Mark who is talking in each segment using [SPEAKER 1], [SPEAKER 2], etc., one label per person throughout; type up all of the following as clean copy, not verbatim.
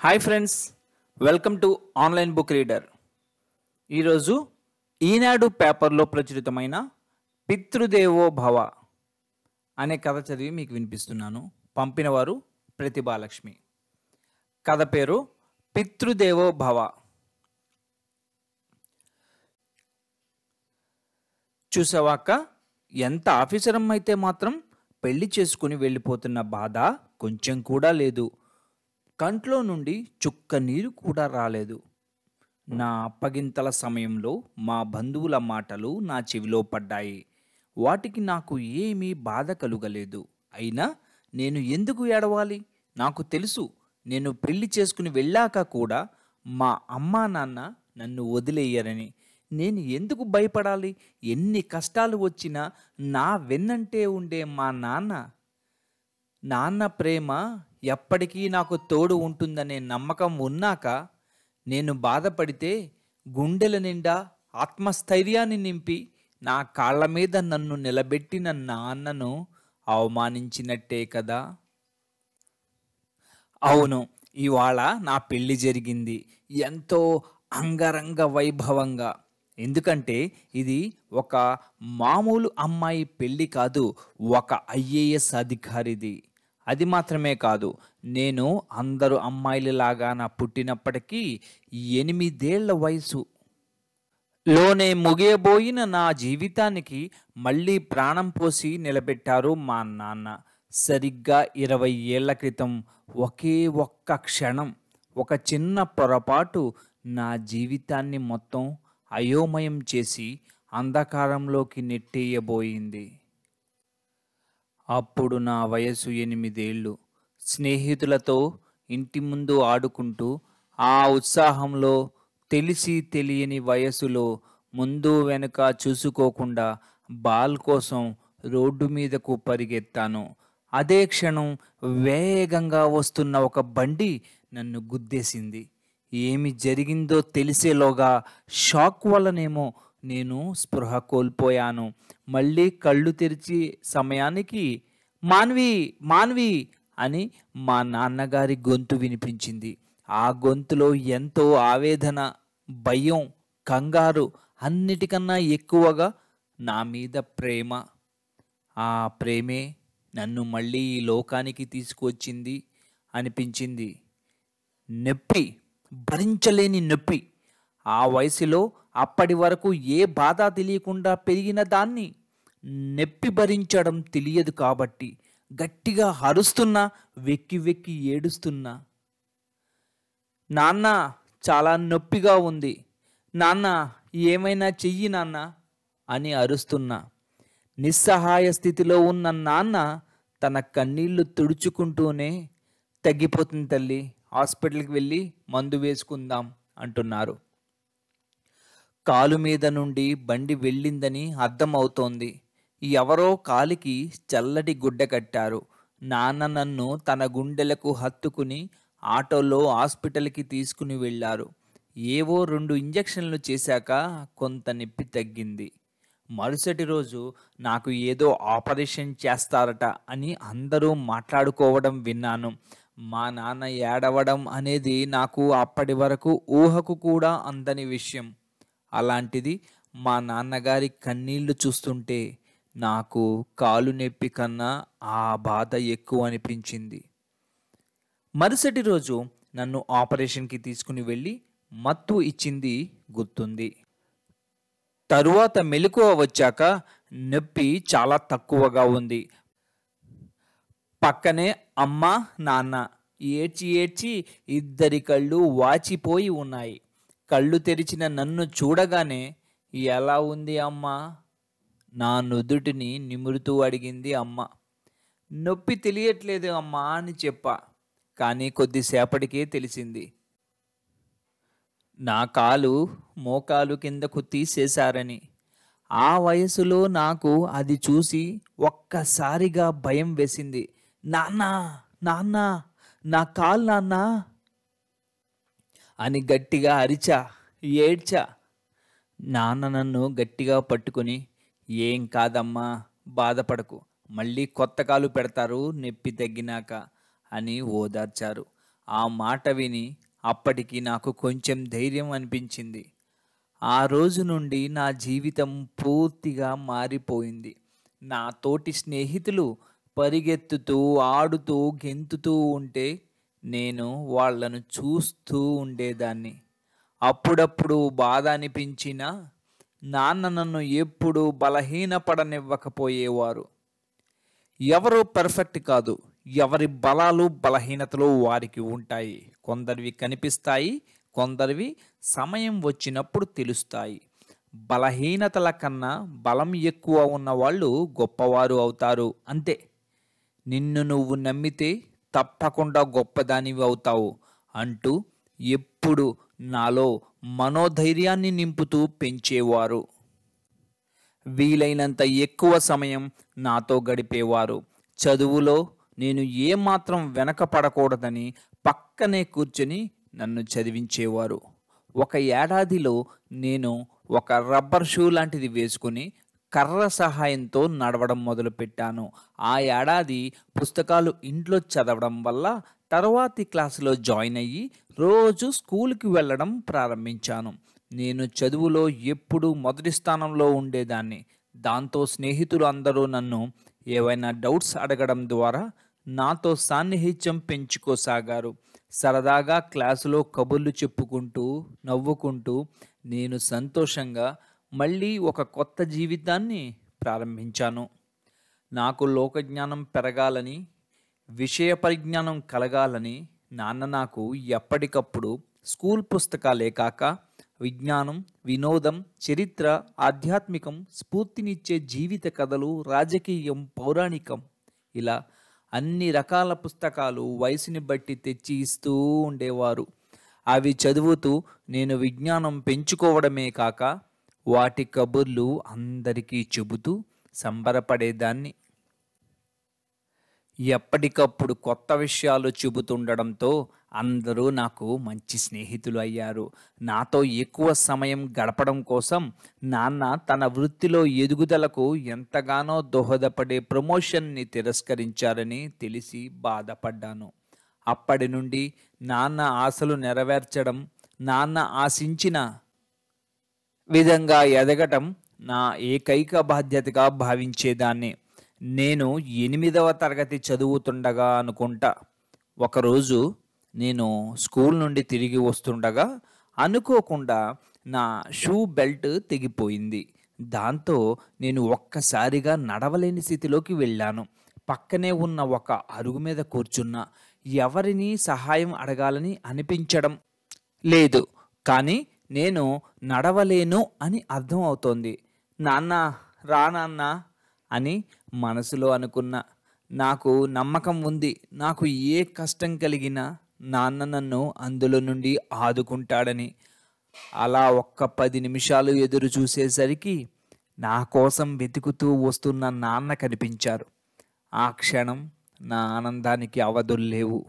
[SPEAKER 1] Hi friends, welcome to online book reader. ఈరోజు ఈనాడు పేపర్లో ప్రచురితమైన పితృదేవో భవ అనే కథ చదివి మీకు వినిపిస్తున్నాను. పంపినవారు ప్రతిభాలక్ష్మి. కథ పేరు పితృదేవో భవ. చూసావాక, ఎంత ఆఫీసరం అయితే మాత్రం పెళ్లి చేసుకుని వెళ్ళిపోతున్న బాధ కొంచెం కూడా లేదు. కంట్లో నుండి చుక్క నీరు కూడా రాలేదు. నా అప్పగింతల సమయంలో మా బంధువుల మాటలు నా చెవిలో పడ్డాయి. వాటికి నాకు ఏమీ బాధ కలుగలేదు. అయినా నేను ఎందుకు ఏడవాలి? నాకు తెలుసు, నేను పెళ్లి చేసుకుని వెళ్ళాక కూడా మా అమ్మా నాన్న నన్ను వదిలేయరని. నేను ఎందుకు భయపడాలి? ఎన్ని కష్టాలు వచ్చినా నా వెన్నంటే ఉండే మా నాన్న ప్రేమ ఎప్పటికీ నాకు తోడు ఉంటుందనే నమ్మకం ఉన్నాక నేను బాధపడితే గుండెల నిండా ఆత్మస్థైర్యాన్ని నింపి నా కాళ్ళ మీద నన్ను నిలబెట్టిన నాన్నను అవమానించినట్టే కదా. అవును, ఇవాళ నా పెళ్లి జరిగింది ఎంతో అంగరంగ వైభవంగా. ఎందుకంటే ఇది ఒక మామూలు అమ్మాయి పెళ్లి కాదు, ఒక ఐఏఎస్ అధికారిది. అది మాత్రమే కాదు, నేను అందరు అమ్మాయిలలాగా నా పుట్టినప్పటికీ 8 ఏళ్ల వయసు లోనే ముగియబోయిన నా జీవితానికి మళ్ళీ ప్రాణం పోసి నిలబెట్టారు మా నాన్న. సరిగ్గా 20 ఏళ్ల క్రితం ఒకే ఒక్క క్షణం, ఒక చిన్న పొరపాటు నా జీవితాన్ని మొత్తం అయోమయం చేసి అంధకారంలోకి నెట్టేయబోయింది. అప్పుడు నా వయసు 8 ఏళ్ళు. స్నేహితులతో ఇంటి ముందు ఆడుకుంటూ, ఆ ఉత్సాహంలో, తెలిసి తెలియని వయసులో ముందు వెనుక చూసుకోకుండా బాల్ కోసం రోడ్డు మీదకు పరిగెత్తాను. అదే క్షణం వేగంగా వస్తున్న ఒక బండి నన్ను గుద్దేసింది. ఏమి జరిగిందో తెలిసేలోగా షాక్ వల్లనేమో నేను స్పృహ కోల్పోయాను. మళ్ళీ కళ్ళు తెరిచి సమయానికి మాన్వి మాన్వి అని మా నాన్నగారి గొంతు వినిపించింది. ఆ గొంతులో ఎంతో ఆవేదన, భయం, కంగారు, అన్నిటికన్నా ఎక్కువగా నా మీద ప్రేమ. ఆ ప్రేమే నన్ను మళ్ళీ ఈ లోకానికి తీసుకువచ్చింది అనిపించింది. నొప్పి, భరించలేని నొప్పి. ఆ వయసులో అప్పటి వరకు ఏ బాధ తెలియకుండా పెరిగిన దాన్ని నొప్పి భరించడం తెలియదు కాబట్టి గట్టిగా అరుస్తున్నా, వెక్కి వెక్కి ఏడుస్తున్నా. నాన్న, చాలా నొప్పిగా ఉంది, నాన్న ఏమైనా చెయ్యి నాన్న అని అరుస్తున్నా. నిస్సహాయ స్థితిలో ఉన్న నాన్న తన కన్నీళ్లు తుడుచుకుంటూనే, తగ్గిపోతుంది తల్లి, హాస్పిటల్కి వెళ్ళి మందు వేసుకుందాం అంటున్నారు. కాలు మీద నుండి బండి వెళ్ళిందని అర్థమవుతోంది. ఎవరో కాలికి చల్లటి గుడ్డ కట్టారు. నాన్న నన్ను తన గుండెలకు హత్తుకుని ఆటోలో హాస్పిటల్కి తీసుకుని వెళ్ళారు. ఏవో 2 ఇంజెక్షన్లు చేశాక కొంత నొప్పి తగ్గింది. మరుసటి రోజు నాకు ఏదో ఆపరేషన్ చేస్తారట అని అందరూ మాట్లాడుకోవడం విన్నాను. మా నాన్న ఏడవడం అనేది నాకు అప్పటి వరకు ఊహకు కూడా అందని విషయం. అలాంటిది మా నాన్నగారి కన్నీళ్లు చూస్తుంటే నాకు కాలు నొప్పి కన్నా ఆ బాధ ఎక్కువ అనిపించింది. మరుసటి రోజు నన్ను ఆపరేషన్కి తీసుకుని వెళ్ళి మత్తు ఇచ్చింది గుర్తుంది. తరువాత మెలకువ వచ్చాక నొప్పి చాలా తక్కువగా ఉంది. పక్కనే అమ్మ, నాన్న ఏడ్చి ఏడ్చి ఇద్దరి కళ్ళు వాచిపోయి ఉన్నాయి. కళ్ళు తెరిచిన నన్ను చూడగానే, ఎలా ఉంది అమ్మా? నా నుదుటిని నిమురుతూ అడిగింది అమ్మ. నొప్పి తెలియట్లేదు అమ్మా అని చెప్పా. కానీ కొద్దిసేపటికే తెలిసింది. నా కాలు మోకాలు కిందకు తీసేశారని. ఆ వయసులో నాకు అది చూసి ఒక్కసారిగా భయం వేసింది. నాన్న, నాన్న, నా కాలు నాన్న అని గట్టిగా అరిచా, ఏడ్చా. నాన్న నన్ను గట్టిగా పట్టుకుని, ఏం కాదమ్మా, బాధపడకు, మళ్ళీ కొత్త కాలు పెడతారు నొప్పి తగ్గినాక అని ఓదార్చారు. ఆ మాట విని అప్పటికి నాకు కొంచెం ధైర్యం అనిపించింది. ఆ రోజు నుండి నా జీవితం పూర్తిగా మారిపోయింది. నా తోటి స్నేహితులు పరిగెత్తుతూ, ఆడుతూ, గెంతుతూ ఉంటే నేను వాళ్ళను చూస్తూ ఉండేదాన్ని. అప్పుడప్పుడు బాధ అనిపించినా నాన్న నన్ను ఎప్పుడూ బలహీనపడనివ్వకపోయేవారు. ఎవరు పర్ఫెక్ట్ కాదు. ఎవరి బలాలు, బలహీనతలు వారికి ఉంటాయి. కొందరివి కనిపిస్తాయి. కొందరివి సమయం వచ్చినప్పుడు తెలుస్తాయి. బలహీనతల కన్నా బలం ఎక్కువ ఉన్నవాళ్ళు గొప్పవారు అవుతారు అంతే. నిన్ను నువ్వు నమ్మితే తప్పకుండా గొప్పదానివి అవుతావు అంటూ ఎప్పుడు నాలో మనోధైర్యాన్ని నింపుతూ పెంచేవారు. వీలైనంత ఎక్కువ సమయం నాతో గడిపేవారు. చదువులో నేను ఏమాత్రం వెనకపడకూడదని పక్కనే కూర్చొని నన్ను చదివించేవారు. ఒక ఏడాదిలో నేను ఒక రబ్బర్ షూ లాంటిది వేసుకుని కర్ర సహాయంతో నడవడం మొదలుపెట్టాను. ఆ ఏడాది పుస్తకాలు ఇంట్లో చదవడం వల్ల తర్వాతి క్లాసులో జాయిన్ అయ్యి రోజు స్కూల్కి వెళ్ళడం ప్రారంభించాను. నేను చదువులో ఎప్పుడూ మొదటి స్థానంలో ఉండేదాన్ని. దాంతో స్నేహితులు అందరూ నన్ను ఏవైనా డౌట్స్ అడగడం ద్వారా నాతో సాన్నిహిత్యం పెంచుకోసాగారు. సరదాగా క్లాసులో కబుర్లు చెప్పుకుంటూ, నవ్వుకుంటూ నేను సంతోషంగా మళ్ళీ ఒక కొత్త జీవితాన్ని ప్రారంభించాను. నాకు లోకజ్ఞానం పెరగాలని, విషయ పరిజ్ఞానం కలగాలని నాన్న నాకు ఎప్పటికప్పుడు స్కూల్ పుస్తకాలే కాక విజ్ఞానం, వినోదం, చరిత్ర, ఆధ్యాత్మికం, స్ఫూర్తినిచ్చే జీవిత కథలు, రాజకీయం, పౌరాణికం ఇలా అన్ని రకాల పుస్తకాలు వయసుని బట్టి తెచ్చి ఇస్తూ ఉండేవారు. అవి చదువుతూ నేను విజ్ఞానం పెంచుకోవడమే కాక వాటి కబుర్లు అందరికీ చెబుతూ సంబరపడేదాన్ని. ఎప్పటికప్పుడు కొత్త విషయాలు చెబుతుండడంతో అందరూ నాకు మంచి స్నేహితులు అయ్యారు. నాతో ఎక్కువ సమయం గడపడం కోసం నాన్న తన వృత్తిలో ఎదుగుదలకు ఎంతగానో దోహదపడే ప్రమోషన్ని తిరస్కరించారని తెలిసి బాధపడ్డాను. అప్పటి నుండి నాన్న ఆశలు నెరవేర్చడం, నాన్న ఆశించిన విధంగా ఎదగటం నా ఏకైక బాధ్యతగా భావించేదాన్ని. నేను 8వ తరగతి చదువుతుండగా అనుకుంటా, ఒకరోజు నేను స్కూల్ నుండి తిరిగి వస్తుండగా అనుకోకుండా నా షూ బెల్ట్ తెగిపోయింది. దాంతో నేను ఒక్కసారిగా నడవలేని స్థితిలోకి వెళ్ళాను. పక్కనే ఉన్న ఒక అరుగు మీద కూర్చున్నా. ఎవరినీ సహాయం అడగాలని అనిపించడం లేదు. కానీ నేను నడవలేను అని అర్థం అవుతోంది. నాన్న, రా నాన్న అని మనసులో అనుకున్నా. నాకు నమ్మకం ఉంది. నాకు ఏ కష్టం కలిగినా నాన్న నన్ను అందులో నుండి ఆదుకుంటాడని. అలా ఒక్క 10 నిమిషాలు ఎదురు చూసేసరికి నా కోసం వెతుకుతూ వస్తున్న నాన్న కనిపించారు. ఆ క్షణం నా ఆనందానికి అవధుల్లేవు.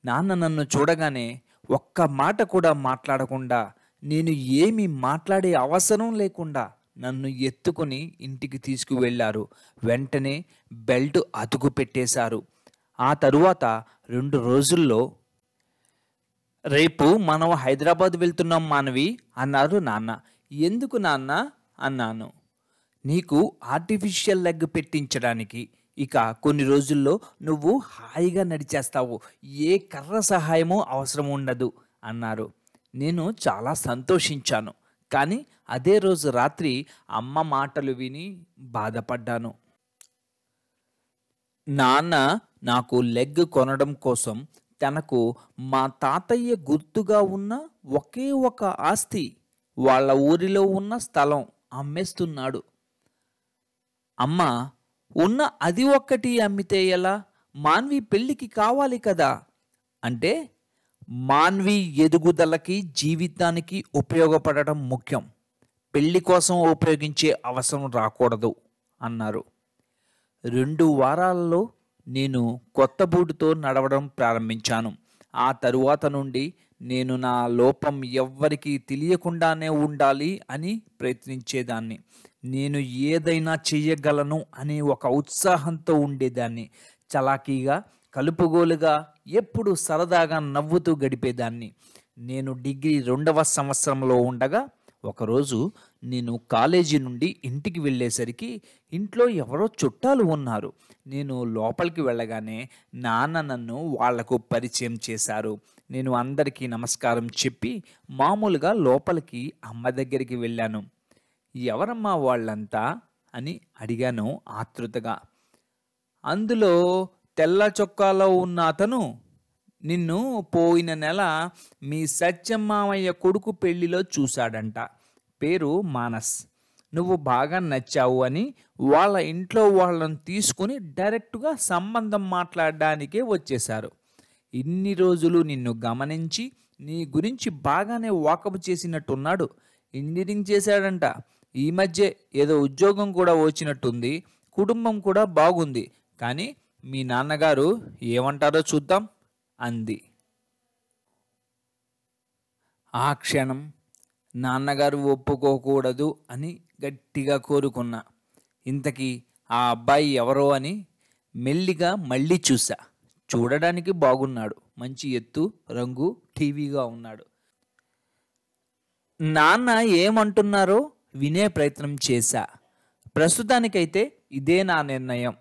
[SPEAKER 1] నాన్న నన్ను చూడగానే ఒక్క మాట కూడా మాట్లాడకుండా, నేను ఏమీ మాట్లాడే అవసరం లేకుండా నన్ను ఎత్తుకొని ఇంటికి తీసుకువెళ్ళారు. వెంటనే బెల్ట్ అతుకు పెట్టేశారు. ఆ తరువాత 2 రోజుల్లో రేపు మనం హైదరాబాద్ వెళ్తున్నాం మానవి అన్నారు నాన్న. ఎందుకు నాన్న అన్నాను. నీకు ఆర్టిఫిషియల్ లెగ్ పెట్టించడానికి. ఇక కొన్ని రోజుల్లో నువ్వు హాయిగా నడిచేస్తావు. ఏ కర్ర సహాయమూ అవసరం ఉండదు అన్నారు. నేను చాలా సంతోషించాను. కానీ అదే రోజు రాత్రి అమ్మ మాటలు విని బాధపడ్డాను. నాన్న నాకు లెగ్ కొనడం కోసం తనకు మా తాతయ్య గుర్తుగా ఉన్న ఒకే ఒక ఆస్తి, వాళ్ళ ఊరిలో ఉన్న స్థలం అమ్మేస్తున్నాడు. అమ్మ, ఉన్న అది ఒక్కటి అమ్మితే ఎలా? మాన్వి పెళ్ళికి కావాలి కదా అంటే, మాన్వి ఎదుగుదలకి, జీవితానికి ఉపయోగపడటం ముఖ్యం. పెళ్లి కోసం ఉపయోగించే అవసరం రాకూడదు అన్నారు. 2 వారాల్లో నేను కొత్త బూటుతో నడవడం ప్రారంభించాను. ఆ తరువాత నుండి నేను నా లోపం ఎవ్వరికీ తెలియకుండానే ఉండాలి అని ప్రయత్నించేదాన్ని. నేను ఏదైనా చెయ్యగలను అనే ఒక ఉత్సాహంతో ఉండేదాన్ని. చలాకీగా, కలుపుగోలుగా ఎప్పుడు సరదాగా నవ్వుతూ గడిపేదాన్ని. నేను డిగ్రీ 2వ సంవత్సరంలో ఉండగా ఒకరోజు నేను కాలేజీ నుండి ఇంటికి వెళ్ళేసరికి ఇంట్లో ఎవరో చుట్టాలు ఉన్నారు. నేను లోపలికి వెళ్ళగానే నాన్న నన్ను వాళ్లకు పరిచయం చేశారు. నేను అందరికీ నమస్కారం చెప్పి మామూలుగా లోపలికి అమ్మ దగ్గరికి వెళ్ళాను. ఎవరమ్మా వాళ్ళంతా అని అడిగాను ఆతృతగా. అందులో తెల్ల చొక్కాలో ఉన్న అతను, నిన్ను పోయిన నెల మీ సత్యం మామయ్య కొడుకు పెళ్లిలో చూశాడంట. పేరు మానస్. నువ్వు బాగా నచ్చావు అని వాళ్ళ ఇంట్లో వాళ్ళని తీసుకుని డైరెక్టుగా సంబంధం మాట్లాడడానికే వచ్చేశారు. ఇన్ని రోజులు నిన్ను గమనించి నీ గురించి బాగానే వాకపు చేసినట్టున్నాడు. ఇంజనీరింగ్ చేశాడంట. ఈ మధ్య ఏదో ఉద్యోగం కూడా వచ్చినట్టుంది. కుటుంబం కూడా బాగుంది. కానీ మీ నాన్నగారు ఏమంటారో చూద్దాం అంది. ఆ క్షణం నాన్నగారు ఒప్పుకోకూడదు అని గట్టిగా కోరుకున్నా. ఇంతకీ ఆ అబ్బాయి ఎవరో అని మెల్లిగా మళ్ళీ చూసా. చూడడానికి బాగున్నాడు. మంచి ఎత్తు, రంగు, టీవీగా ఉన్నాడు. నాన్న ఏమంటున్నారో వినే ప్రయత్నం చేశా. ప్రస్తుతానికైతే ఇదే నా నిర్ణయం.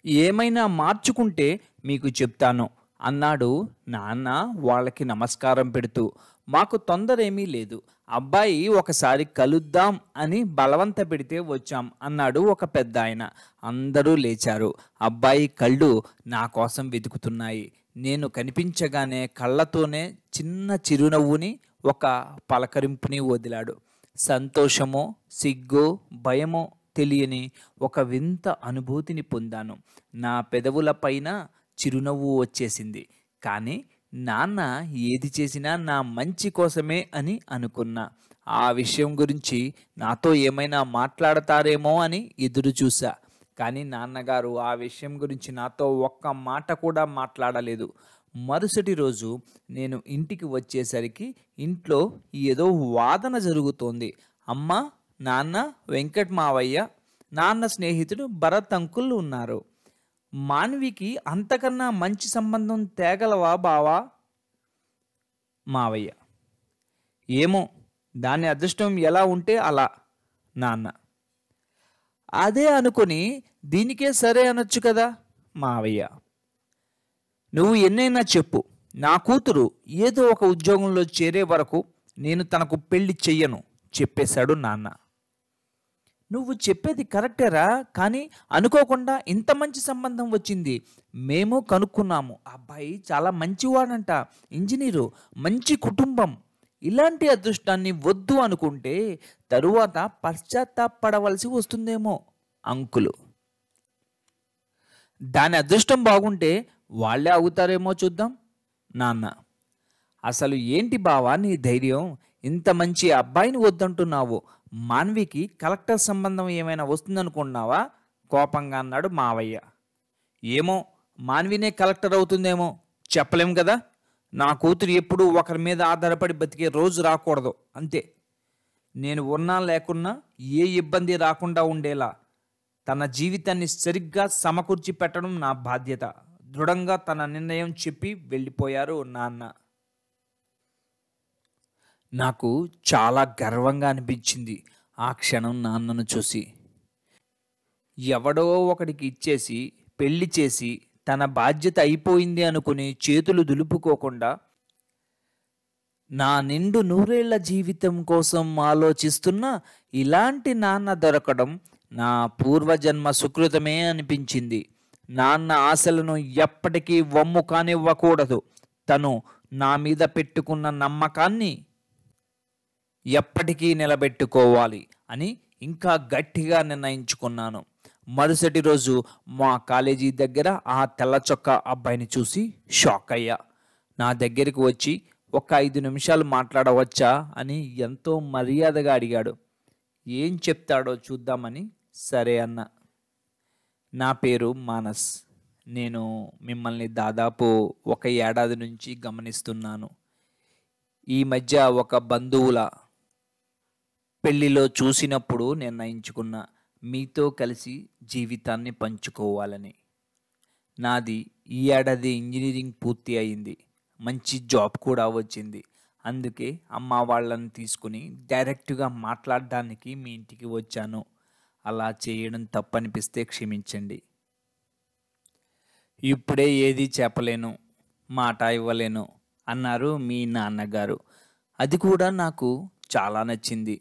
[SPEAKER 1] ఏమైనా మార్చుకుంటే మీకు చెప్తాను అన్నాడు నాన్న వాళ్ళకి నమస్కారం పెడుతూ. మాకు తొందర ఏమీ లేదు. అబ్బాయి ఒకసారి కలుద్దాం అని బలవంత పెడితే వచ్చాం అన్నాడు ఒక పెద్ద ఆయన. అందరూ లేచారు. అబ్బాయి కళ్ళు నా కోసం వెతుకుతున్నాయి. నేను కనిపించగానే కళ్ళతోనే చిన్న చిరునవ్వుని, ఒక పలకరింపుని వదిలాడు. సంతోషమో సిగ్గో భయమో తెలియని ఒక వింత అనుభూతిని పొందాను. నా పెదవుల పైన చిరునవ్వు వచ్చేసింది. కానీ నాన్న ఏది చేసినా నా మంచి కోసమే అని అనుకున్నా. ఆ విషయం గురించి నాతో ఏమైనా మాట్లాడతారేమో అని ఎదురు చూసా. కానీ నాన్నగారు ఆ విషయం గురించి నాతో ఒక్క మాట కూడా మాట్లాడలేదు. మరుసటి రోజు నేను ఇంటికి వచ్చేసరికి ఇంట్లో ఏదో వాదన జరుగుతోంది. అమ్మ, నాన్న, వెంకట్ మావయ్య, నాన్న స్నేహితుడు భరత్ అంకుల్ ఉన్నారు. మాన్వికి అంతకన్నా మంచి సంబంధం తేగలవా బావా? మావయ్య: ఏమో, దాని అదృష్టం ఎలా ఉంటే అలా. నాన్న: అదే అనుకుని దీనికే సరే అనొచ్చు కదా. మావయ్య: నువ్వు ఎన్నైనా చెప్పు, నా కూతురు ఏదో ఒక ఉద్యోగంలో చేరే వరకు నేను తనకు పెళ్లి చెయ్యను చెప్పేశాడు నాన్న. నువ్వు చెప్పేది కరెక్టేరా, కానీ అనుకోకుండా ఇంత మంచి సంబంధం వచ్చింది. మేము కనుక్కున్నాము. అబ్బాయి చాలా మంచివాడంట, ఇంజనీరు, మంచి కుటుంబం. ఇలాంటి అదృష్టాన్ని వద్దు అనుకుంటే తరువాత పశ్చాత్తాపడవలసి వస్తుందేమో అంకులు. దాని అదృష్టం బాగుంటే వాళ్ళే అవుతారేమో చూద్దాం. నాన్న: అసలు ఏంటి బావా నీ ధైర్యం? ఇంత మంచి అబ్బాయిని వద్దంటున్నావు. మాన్వికి కలెక్టర్ సంబంధం ఏమైనా వస్తుందనుకున్నావా? కోపంగా అన్నాడు మావయ్య. ఏమో, మాన్వినే కలెక్టర్ అవుతుందేమో, చెప్పలేం కదా. నా కూతురు ఎప్పుడూ ఒకరి మీద ఆధారపడి బతికే రోజు రాకూడదు, అంతే. నేను ఉన్నా లేకున్నా ఏ ఇబ్బంది రాకుండా ఉండేలా తన జీవితాన్ని సరిగ్గా సమకూర్చి పెట్టడం నా బాధ్యత. దృఢంగా తన నిర్ణయం చెప్పి వెళ్ళిపోయారు నాన్న. నాకు చాలా గర్వంగా అనిపించింది ఆ క్షణం నాన్నను చూసి. ఎవడో ఒకడికి ఇచ్చేసి పెళ్లి చేసి తన బాధ్యత అయిపోయింది అనుకుని చేతులు దులుపుకోకుండా నా నిండు నూరేళ్ల జీవితం కోసం ఆలోచిస్తున్న ఇలాంటి నాన్న దొరకడం నా పూర్వజన్మ సుకృతమే అనిపించింది. నాన్న ఆశలను ఎప్పటికీ వమ్ము కానివ్వకూడదు. తను నా మీద పెట్టుకున్న నమ్మకాన్ని ఎప్పటికీ నిలబెట్టుకోవాలి అని ఇంకా గట్టిగా నిర్ణయించుకున్నాను. మరుసటి రోజు మా కాలేజీ దగ్గర ఆ తెల్ల చొక్కా అబ్బాయిని చూసి షాక్ అయ్యా. నా దగ్గరికి వచ్చి ఒక 5 నిమిషాలు మాట్లాడవచ్చా అని ఎంతో మర్యాదగా అడిగాడు. ఏం చెప్తాడో చూద్దామని సరే అన్న. నా పేరు మానస్. నేను మిమ్మల్ని దాదాపు 1 ఏడాది నుంచి గమనిస్తున్నాను. ఈ మధ్య ఒక బంధువుల పెళ్లిలో చూసినప్పుడు నిర్ణయించుకున్నా మీతో కలిసి జీవితాన్ని పంచుకోవాలని. నాది ఈ ఏడాది ఇంజనీరింగ్ పూర్తి అయింది. మంచి జాబ్ కూడా వచ్చింది. అందుకే అమ్మ వాళ్ళని తీసుకుని డైరెక్ట్‌గా మాట్లాడడానికి మీ ఇంటికి వచ్చాను. అలా చేయడం తప్పనిపిస్తే క్షమించండి. ఇప్పుడే ఏదీ చెప్పలేను, మాట ఇవ్వలేను అన్నారు మీ నాన్నగారు. అది కూడా నాకు చాలా నచ్చింది.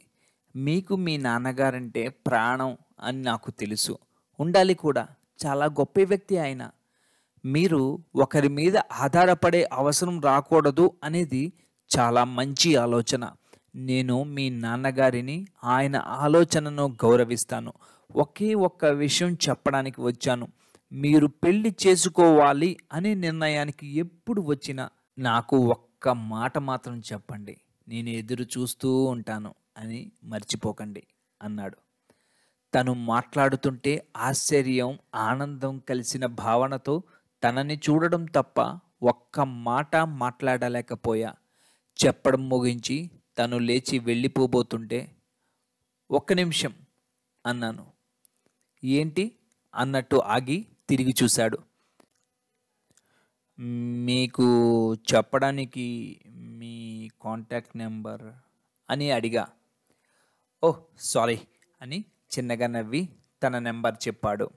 [SPEAKER 1] మీకు మీ నాన్నగారంటే ప్రాణం అని నాకు తెలుసు. ఉండాలి కూడా. చాలా గొప్ప వ్యక్తి ఆయన. మీరు ఒకరి మీద ఆధారపడే అవసరం రాకూడదు అనేది చాలా మంచి ఆలోచన. నేను మీ నాన్నగారిని, ఆయన ఆలోచనను గౌరవిస్తాను. ఒకే ఒక్క విషయం చెప్పడానికి వచ్చాను. మీరు పెళ్లి చేసుకోవాలి అనే నిర్ణయానికి ఎప్పుడు వచ్చినా నాకు ఒక్క మాట మాత్రం చెప్పండి. నేను ఎదురు చూస్తూ ఉంటాను అని మర్చిపోకండి అన్నాడు. తను మాట్లాడుతుంటే ఆశ్చర్యం, ఆనందం కలిసిన భావనతో తనని చూడడం తప్ప ఒక్క మాట మాట్లాడలేకపోయా. చెప్పడం ముగించి తను లేచి వెళ్ళిపోబోతుంటే, "ఒక్క నిమిషం" అన్నాను. "ఏంటి?" అన్నట్టు ఆగి తిరిగి చూశాడు. "మీకు చెప్పడానికి మీ కాంటాక్ట్ నెంబర్" అని అడిగా. "ఓహ్! సారీ" అని చిన్నగా నవ్వి తన నెంబర్ చెప్పాడు.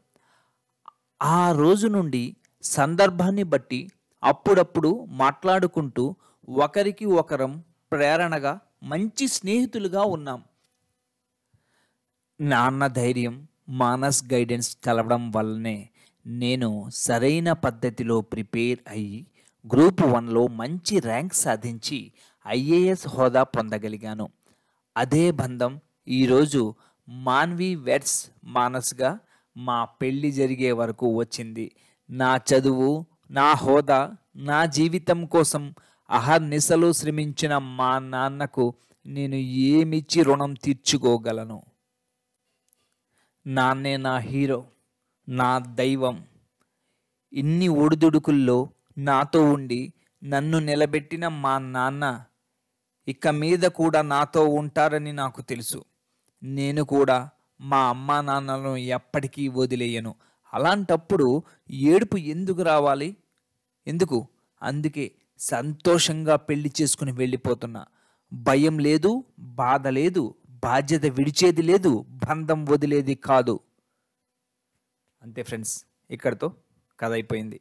[SPEAKER 1] ఆ రోజు నుండి సందర్భాన్ని బట్టి అప్పుడప్పుడు మాట్లాడుకుంటూ ఒకరికి ఒకరం ప్రేరణగా మంచి స్నేహితులుగా ఉన్నాం. నాన్న ధైర్యం, మానస్ గైడెన్స్ కలవడం వల్లనే నేను సరైన పద్ధతిలో ప్రిపేర్ అయ్యి గ్రూప్ 1లో మంచి ర్యాంక్ సాధించి ఐఏఎస్ హోదా పొందగలిగాను. అదే బంధం ఈరోజు మాన్వి వెడ్స్ మానస్గా మా పెళ్లి జరిగే వరకు వచ్చింది. నా చదువు, నా హోదా, నా జీవితం కోసం అహర్నిశలు శ్రమించిన మా నాన్నకు నేను ఏమిచ్చి రుణం తీర్చుకోగలను? నాన్నే నా హీరో, నా దైవం. ఇన్ని ఒడిదుడుకుల్లో నాతో ఉండి నన్ను నిలబెట్టిన మా నాన్న ఇక మీద కూడా నాతో ఉంటారని నాకు తెలుసు. నేను కూడా మా అమ్మా నాన్నలను ఎప్పటికీ వదిలేయను. అలాంటప్పుడు ఏడుపు ఎందుకు రావాలి? ఎందుకు? అందుకే సంతోషంగా పెళ్లి చేసుకుని వెళ్ళిపోతున్నా. భయం లేదు, బాధ లేదు, బాధ్యత విడిచేది లేదు, బంధం వదిలేది కాదు. అంతే ఫ్రెండ్స్. ఇక్కడితో కథ అయిపోయింది.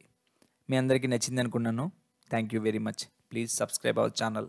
[SPEAKER 1] మీ అందరికీ నచ్చింది అనుకున్నాను. Thank you very much. Please subscribe our channel.